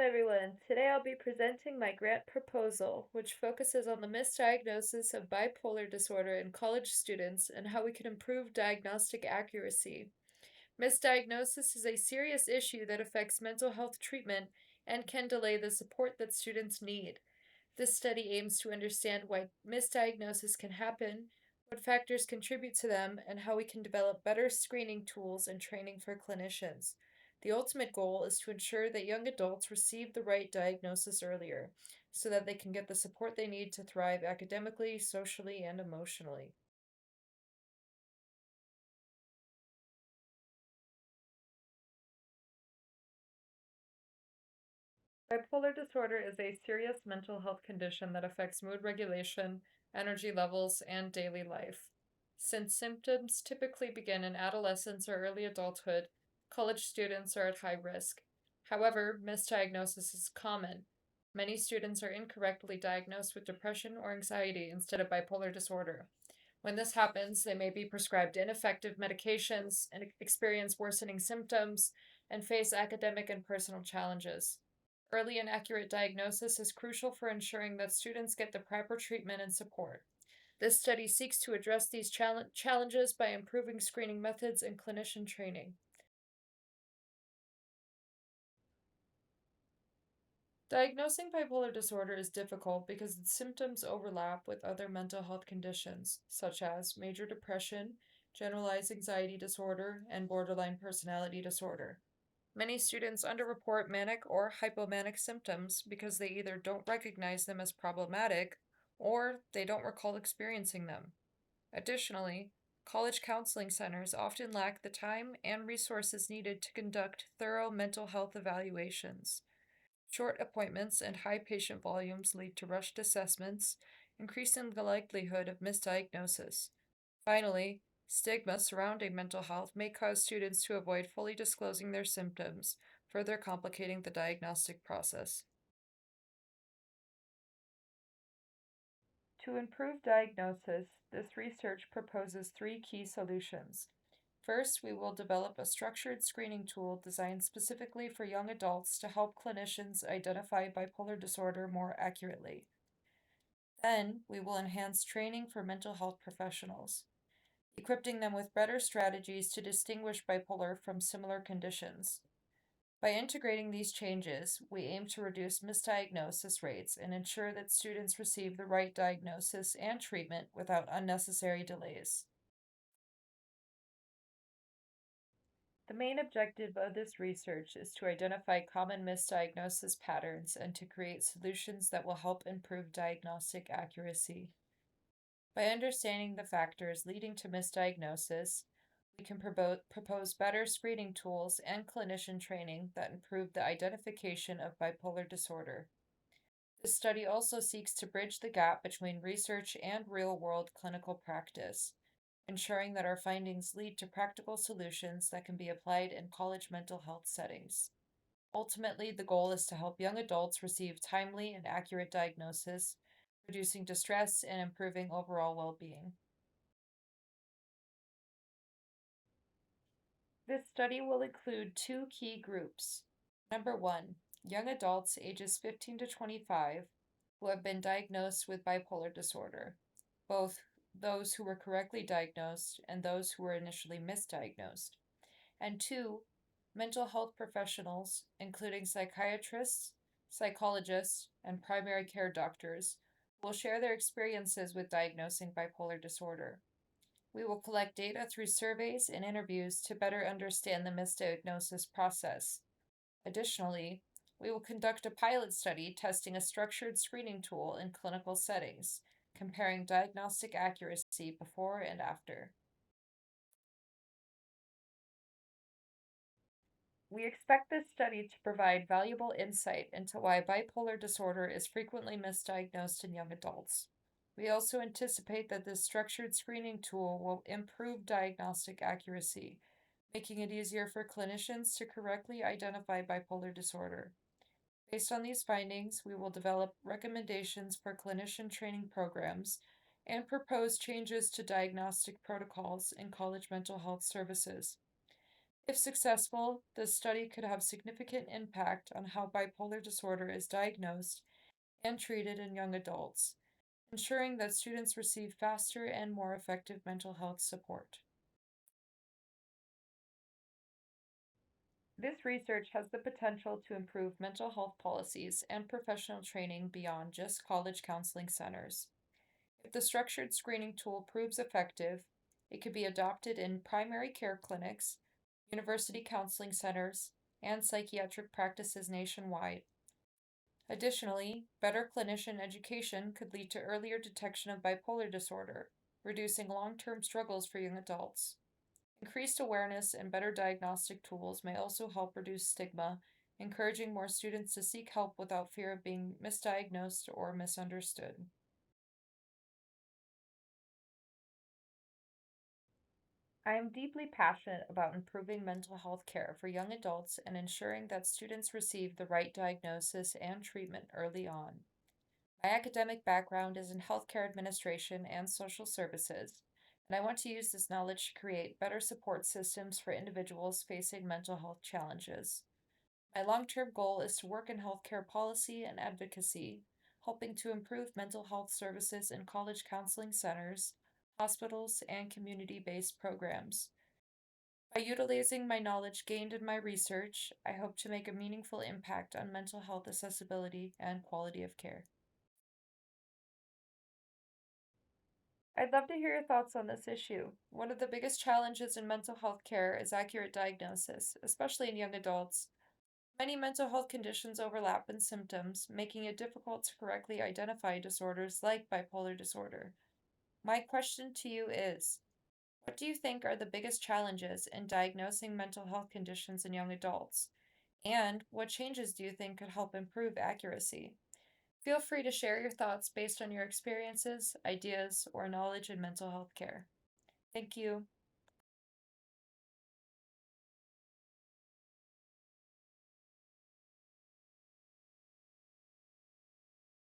everyone. Today I'll be presenting my grant proposal, which focuses on the misdiagnosis of bipolar disorder in college students and how we can improve diagnostic accuracy. Misdiagnosis is a serious issue that affects mental health treatment and can delay the support that students need. This study aims to understand why misdiagnosis can happen, what factors contribute to them, and how we can develop better screening tools and training for clinicians. The ultimate goal is to ensure that young adults receive the right diagnosis earlier so that they can get the support they need to thrive academically, socially, and emotionally. Bipolar disorder is a serious mental health condition that affects mood regulation, energy levels, and daily life. Since symptoms typically begin in adolescence or early adulthood, college students are at high risk. However, misdiagnosis is common. Many students are incorrectly diagnosed with depression or anxiety instead of bipolar disorder. When this happens, they may be prescribed ineffective medications and experience worsening symptoms and face academic and personal challenges. Early and accurate diagnosis is crucial for ensuring that students get the proper treatment and support. This study seeks to address these challenges by improving screening methods and clinician training. Diagnosing bipolar disorder is difficult because its symptoms overlap with other mental health conditions, such as major depression, generalized anxiety disorder, and borderline personality disorder. Many students underreport manic or hypomanic symptoms because they either don't recognize them as problematic or they don't recall experiencing them. Additionally, college counseling centers often lack the time and resources needed to conduct thorough mental health evaluations. Short appointments and high patient volumes lead to rushed assessments, increasing the likelihood of misdiagnosis. Finally, stigma surrounding mental health may cause students to avoid fully disclosing their symptoms, further complicating the diagnostic process. To improve diagnosis, this research proposes three key solutions. First, we will develop a structured screening tool designed specifically for young adults to help clinicians identify bipolar disorder more accurately. Then, we will enhance training for mental health professionals, equipping them with better strategies to distinguish bipolar from similar conditions. By integrating these changes, we aim to reduce misdiagnosis rates and ensure that students receive the right diagnosis and treatment without unnecessary delays. The main objective of this research is to identify common misdiagnosis patterns and to create solutions that will help improve diagnostic accuracy. By understanding the factors leading to misdiagnosis, we can propose better screening tools and clinician training that improve the identification of bipolar disorder. This study also seeks to bridge the gap between research and real world clinical practice, ensuring that our findings lead to practical solutions that can be applied in college mental health settings. Ultimately, the goal is to help young adults receive timely and accurate diagnosis, reducing distress and improving overall well being. This study will include two key groups. Number one, young adults ages 15 to 25 who have been diagnosed with bipolar disorder, both those who were correctly diagnosed and those who were initially misdiagnosed. And two, mental health professionals, including psychiatrists, psychologists, and primary care doctors, will share their experiences with diagnosing bipolar disorder. We will collect data through surveys and interviews to better understand the misdiagnosis process. Additionally, we will conduct a pilot study testing a structured screening tool in clinical settings, comparing diagnostic accuracy before and after. We expect this study to provide valuable insight into why bipolar disorder is frequently misdiagnosed in young adults. We also anticipate that this structured screening tool will improve diagnostic accuracy, making it easier for clinicians to correctly identify bipolar disorder. Based on these findings, we will develop recommendations for clinician training programs and propose changes to diagnostic protocols in college mental health services. If successful, this study could have significant impact on how bipolar disorder is diagnosed and treated in young adults, ensuring that students receive faster and more effective mental health support. This research has the potential to improve mental health policies and professional training beyond just college counseling centers. If the structured screening tool proves effective, it could be adopted in primary care clinics, university counseling centers, and psychiatric practices nationwide. Additionally, better clinician education could lead to earlier detection of bipolar disorder, reducing long term struggles for young adults. Increased awareness and better diagnostic tools may also help reduce stigma, encouraging more students to seek help without fear of being misdiagnosed or misunderstood. I am deeply passionate about improving mental health care for young adults and ensuring that students receive the right diagnosis and treatment early on. My academic background is in healthcare administration and social services, and I want to use this knowledge to create better support systems for individuals facing mental health challenges. My long term goal is to work in healthcare policy and advocacy, helping to improve mental health services in college counseling centers, hospitals, and community based programs. By utilizing my knowledge gained in my research, I hope to make a meaningful impact on mental health accessibility and quality of care. I'd love to hear your thoughts on this issue. One of the biggest challenges in mental health care is accurate diagnosis, especially in young adults. Many mental health conditions overlap in symptoms, making it difficult to correctly identify disorders like bipolar disorder. My question to you is, what do you think are the biggest challenges in diagnosing mental health conditions in young adults? And what changes do you think could help improve accuracy? Feel free to share your thoughts based on your experiences, ideas, or knowledge in mental health care. Thank you.